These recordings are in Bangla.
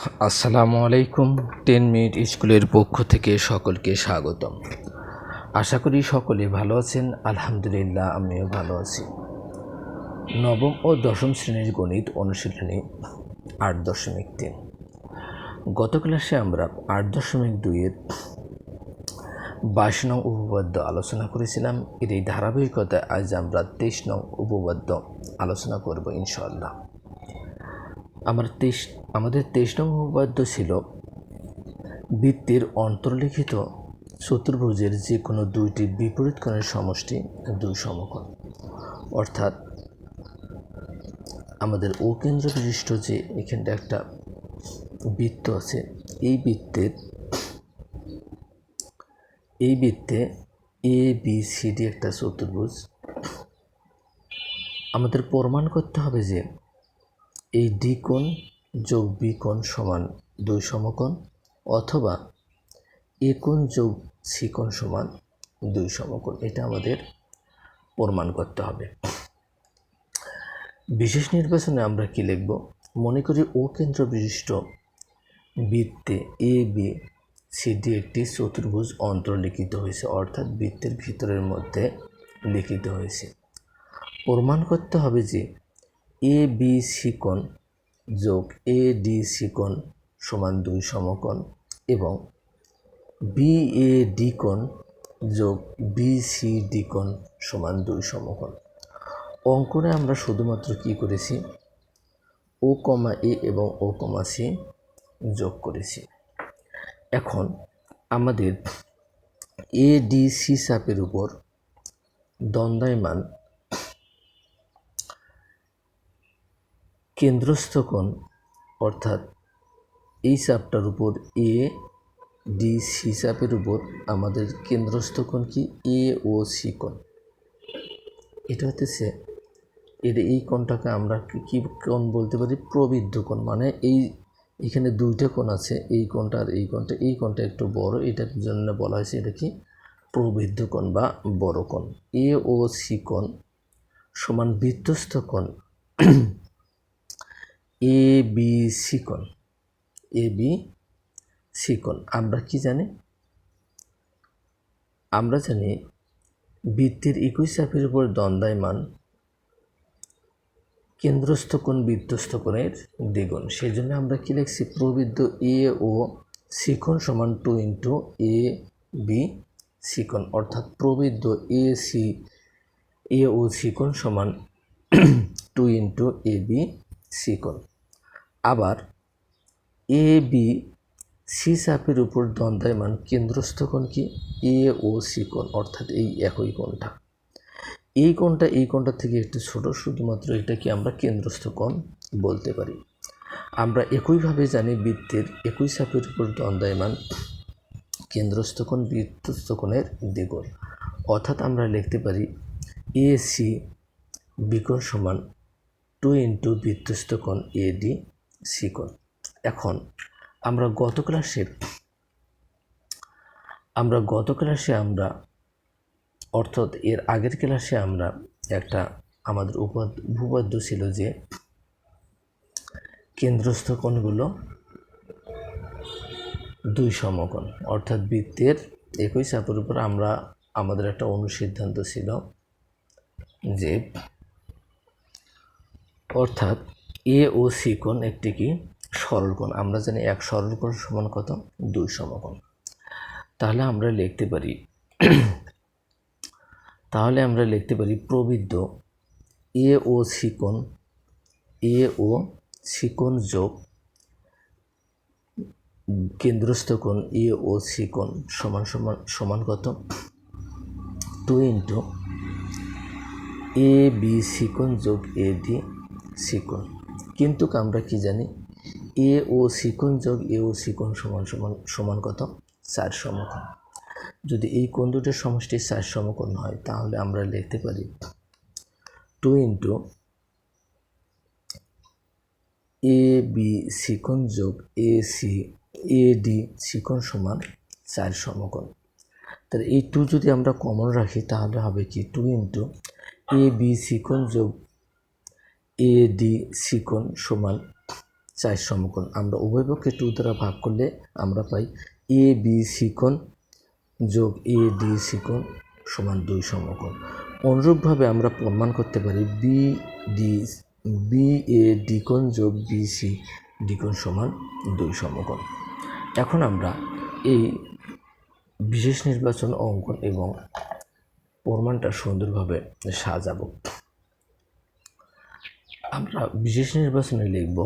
আসসালামু আলাইকুম। 10 মিনিট স্কুলের পক্ষ থেকে সকলকে স্বাগতম। আশা করি সকলে ভালো আছেন। আলহামদুলিল্লাহ, আমিও ভালো আছি। নবম ও দশম শ্রেণীর গণিত অনুশীলনী 8.3। গত ক্লাসে আমরা 8.2-এর 22 নং উপপাদ্য আলোচনা করেছিলাম। এর এই ধারাবাহিকতায় আজ আমরা 23 নং উপপাদ্য আলোচনা করব ইনশাআল্লাহ। আমাদের 23 নং উপপাদ্য ছিল বৃত্তের অন্তর্লিখিত চতুর্ভুজের যে কোনো দুইটি বিপরীত কোণের সমষ্টি দুই সমকোণ। অর্থাৎ আমাদের ও কেন্দ্র বিশিষ্ট যে এখানটা একটা বৃত্ত আছে, এই বৃত্তে এ বি সি ডি একটা চতুর্ভুজ। আমাদের প্রমাণ করতে হবে যে এই ডি কোণ যোগ বি কোণ সমান দুই সমকোণ, অথবা এ কোণ যোগ সি কোণ সমান দুই সমকোণ। এটা আমাদের প্রমাণ করতে হবে। বিশেষ নির্বাচনে আমরা কি লিখব? মনে করি ও কেন্দ্র বিশিষ্ট বৃত্তে এ বি সি ডি একটি চতুর্ভুজ অন্তর্লিখিত হয়েছে, অর্থাৎ বৃত্তের ভিতরের মধ্যে লিখিত হয়েছে। প্রমাণ করতে হবে যে এ বি সি কোণ যোগ এ ডি সি কোণ সমান দুই সমকোণ, এবং বি এ ডি কোণ যোগ বি সি ডি কোণ সমান দুই সমকোণ। অঙ্কনে আমরা শুধুমাত্র কি করেছি? ও কমা এ এবং ও কমা সি যোগ করেছি। এখন আমাদের এ ডি সি চাপের উপর দণ্ডায়মান কেন্দ্রস্থ কোণ, অর্থাৎ এই চাপটার উপর এ ডি সি চাপের উপর আমাদের কেন্দ্রস্থ কোণ কি? এ ও সি কোণ। এটা হতেছে এই কোণটাকে আমরা কি কোণ বলতে পারি? প্রবৃদ্ধ কোণ। মানে এখানে দুইটা কোণ আছে, এই কোণটা আর এই কোণটা একটু বড়, এটার জন্য বলা হয়েছে এটা কি? প্রবৃদ্ধ কোণ বা বড় কোণ। এ ও সি কোণ সমান বৃত্তস্থ কোণ এ বি সি কোণ। এ বি সি কোণ আমরা কি জানি? আমরা জানি বৃত্তের একই চাপের উপর দণ্ডায়মান কেন্দ্রস্থ কোণ বৃত্তস্থ কোণের দ্বিগুণ। সেই জন্য আমরা কি লিখছি? প্রবৃদ্ধ এ ও সি কোণ সমান 2 ইন্টু এ বি সি কোণ, অর্থাৎ প্রবৃদ্ধ এ ও সি কোণ সমান 2 ইন্টু এ বি সি কোণ। আবার এ বি সি চাপের উপর দণ্ডায়মান কেন্দ্রস্থ কোণ কি? এ ও সি কোণ, অর্থাৎ এই একই কোণটা। এই কোণটা থেকে একটু ছোট, শুধুমাত্র এটাকে আমরা কেন্দ্রস্থ কোণ বলতে পারি। আমরা একইভাবে জানি বৃত্তের একই চাপের উপর দণ্ডায়মান কেন্দ্রস্থ কোণ বৃত্তস্থ কোণের দ্বিগুণ, অর্থাৎ আমরা লিখতে পারি এ সি বি কোণ সমান 2 ইন্টু বৃত্তস্থ কোণ এ ডি সি কোণ। এখন আমরা গত ক্লাসে আমরা অর্থাৎ এর আগের ক্লাসে আমরা একটা আমাদের উপপাদ্য ছিল যে কেন্দ্রস্থ কোণগুলো দুই সমকোণ, অর্থাৎ বৃত্তের একই চাপের উপর আমাদের একটা অনুসিদ্ধান্ত ছিল যে অর্থাৎ এ ও সি কোণ একটি কি? সরল কোণ। আমরা জানি এক সরল কোণ সমান কত? দুই সমকোণ। তাহলে আমরা লিখতে পারি প্রবৃদ্ধ এ ও সি কোণ যোগ কেন্দ্রস্থ কোণ এ ও সি কোণ সমান কত? 2 ইন্টু এ বি সি কোণ যোগ এ ডি সি কোণ। কিন্তু আমরা কি জানি? এ ও সি কোণ যোগ এ ও সি কোণ সমান কত? 4 সমকোণ। যদি এই কোণ দুটোর সমষ্টি 4 সমকোণ হয়, তাহলে আমরা লিখতে পারি 2 ইন্টু এ বি সি কোণ যোগ এ ডি সি কোণ সমান 4 সমকোণ। তাহলে এই 2 যদি আমরা কমন রাখি, তাহলে হবে কি? 2 ইন্টু এ বি সি কোণ যোগ এ ডি সি কোণ সমান 4 সমকোণ। আমরা উভয় পক্ষে 2 দ্বারা ভাগ করলে আমরা পাই এ বি সি কোণ যোগ এ ডি সি কোণ সমান 2 সমকোণ। অনুরূপভাবে আমরা প্রমাণ করতে পারি বি এ ডি কোণ যোগ বি সি ডি কোণ সমান 2 সমকোণ। এখন আমরা এই বিশেষ নির্বাচন অঙ্কন এবং প্রমাণটা সুন্দরভাবে সাজাবো। আমরা বিশেষ নির্বাচনে লিখব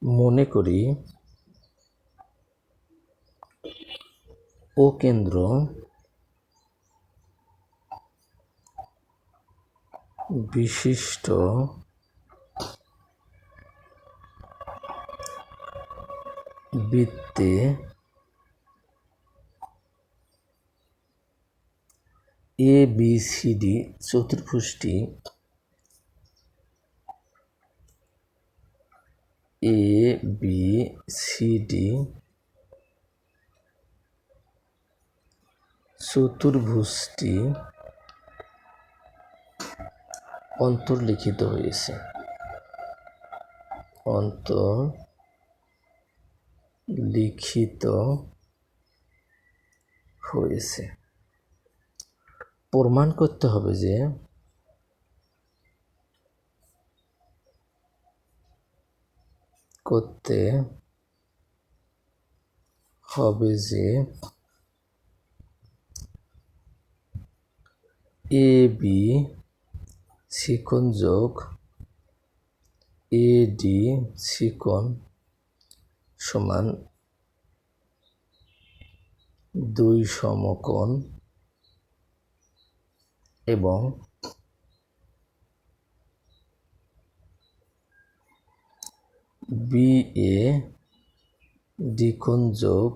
মনে করি ও কেন্দ্র বিশিষ্ট বৃত্তে A B C D চতুর্ভুজটি A B C D চতুর্ভুজটি অন্তর্লিখিত হয়েছে। প্রমাণ করতে হবে যে এ বি সি কোণ যোগ এ ডি সি কোণ সমান 2 সমকোণ এবং বি এ ডি কোণ যোগ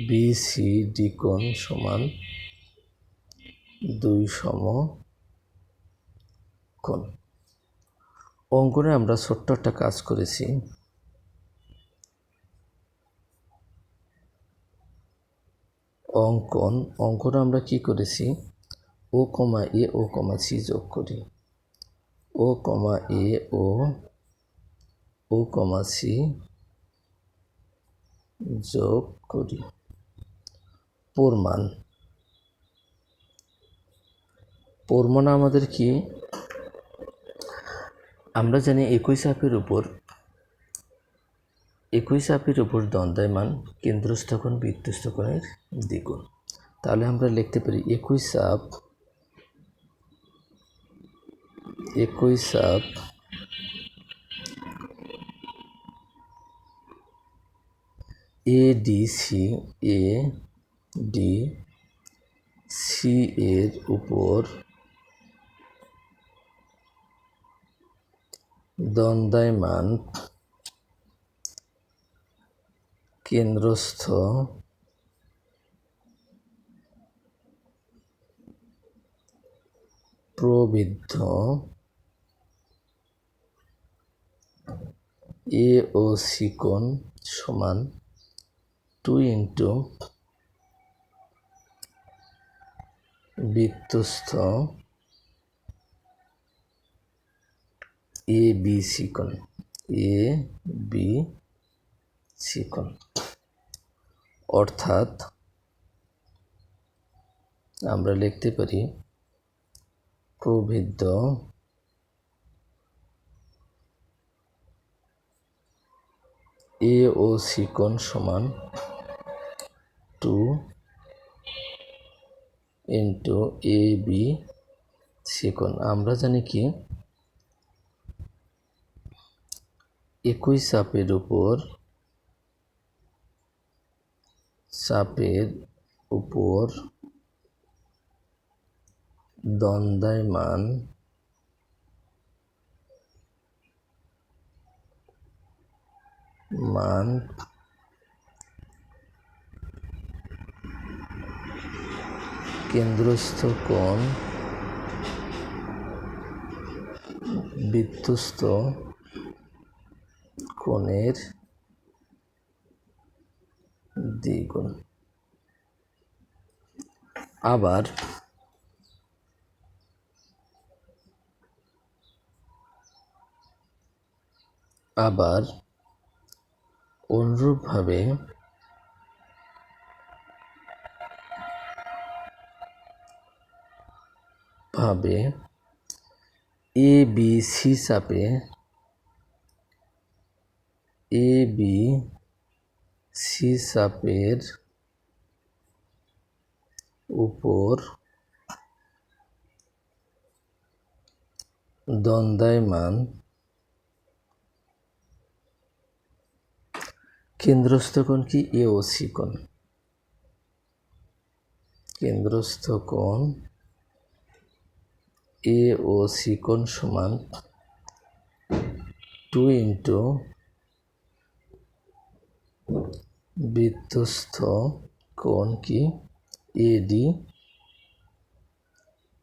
বি সি ডি কোণ সমান 2 সমকোণ। অঙ্কনে আমরা ছোট্ট একটা কাজ করেছি। অঙ্কনে আমরা কি করেছি, ও কমা এ ও কমা সি যোগ করি, ও কমা এ ও কমা সি যোগ করি। প্রমাণ আমাদের কি, আমরা জানি একই চাপের উপর দণ্ডায়মান কেন্দ্রস্থ কোণ বৃত্তস্থ কোণের দ্বিগুণ। তাহলে আমরা লিখতে পারি একই চাপ এ ডি সি এর উপর দণ্ডায়মান কেন্দ্রস্থ প্রবৃদ্ধ এ ও সি কোণ সমান 2 ইন্টু বৃত্তস্থ এ বি সি কোণ, অর্থাৎ আমরা লিখতে পারি প্রবৃদ্ধ এ ও সি কোণ সমান 2 ইন্টু এ বি সি কোণ। আমরা জানি কি একই চাপের উপর দণ্ডায়মান কেন্দ্রস্থ কোণ বৃত্তস্থ কোণের দ্বিগুণ। আবার অনুরূপভাবে এ বি সি চাপের উপর দণ্ডায়মান কেন্দ্রস্থ কোণ কি? এ ও সি কোণ। কেন্দ্রস্থ কোণ এ ও সি কোণ সমান 2 ইন্টু বৃত্তস্থ কোণ কি? এডি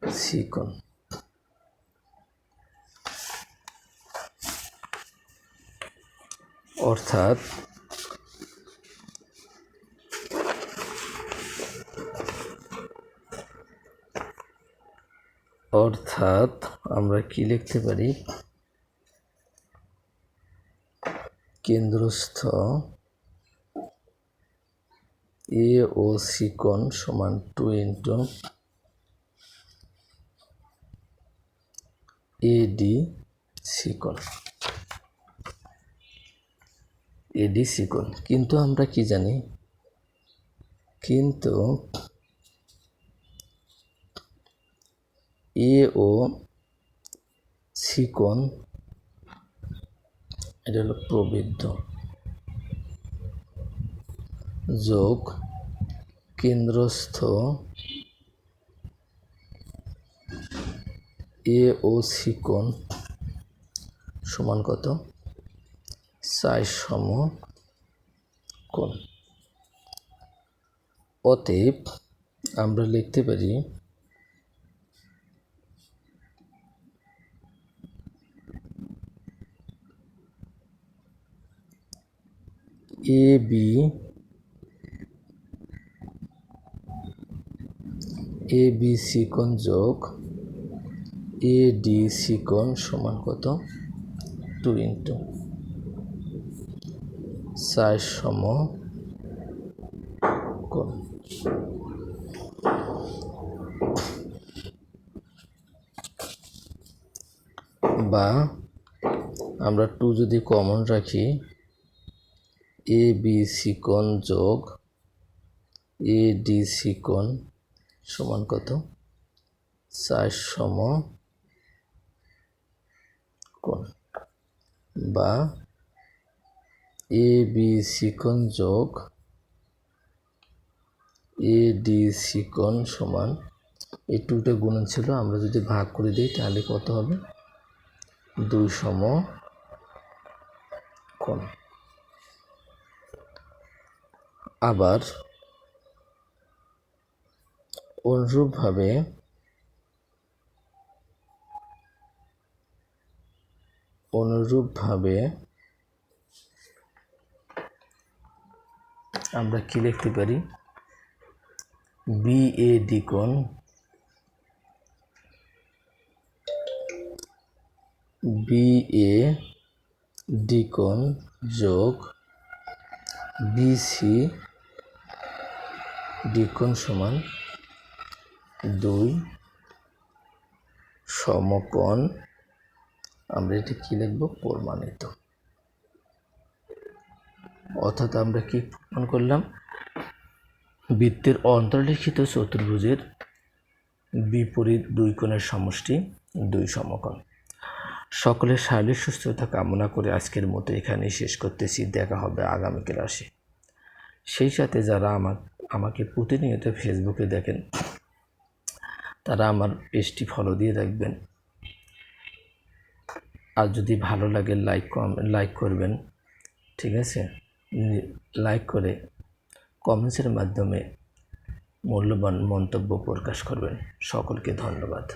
সি কোণ। অর্থাৎ আমরা কি লিখতে পারি? কেন্দ্রস্থ এ ও সি কোণ সমান 2 ইন্টু এডি সি কোণ। এডি সি কোণ। কিন্তু আমরা কি জানি? কিন্তু এ ও সি কোণ এটা হলো প্রবৃদ্ধ যোগ কেন্দ্রস্থ এ ও সি কোণ সমান কত? 4 সমকোণ। অতএব আমরা লিখতে পারি এ বি সি কোণ যোগ এ ডি সি কোণ সমান কত? 2 ইন্টু 4 সমকোণ। বা আমরা 2 যদি কমন রাখি, এ বি সি কোণ যোগ এ ডি সি কোণ সমান কত? 4 সমকোণ। বা এ বি সি কোণ যোগ এ ডি সি কোণ সমান, এই 2টা গুণন ছিল, আমরা যদি ভাগ করে দিই তাহলে কত হবে? 2 সমকোণ। আবার অনুরূপভাবে আমরা কি লিখতে পারি? বিএডি কোণ যোগ বিসি ডি কোণ সমান 2 সমকোণ। আমরা এটা কি লিখব? প্রমাণিত। অর্থাৎ আমরা কি প্রমাণ করলাম? বৃত্তের অন্তর্লিখিত চতুর্ভুজের বিপরীত 2 কোণের সমষ্টি 2 সমকোণ। সকলের শারীরিক সুস্থতা কামনা করে আজকের মতো এখানেই শেষ করতেছি। দেখা হবে আগামী ক্লাসে। সেই সাথে যারা আমাকে প্রতিনিয়ত ফেসবুকে দেখেন তারা আমার পেজটি ফলো দিয়ে রাখবেন। আর যদি ভালো লাগে লাইক করবেন, ঠিক আছে? লাইক করে কমেন্টসের মাধ্যমে মূল্যবান মন্তব্য প্রকাশ করবেন। সকলকে ধন্যবাদ।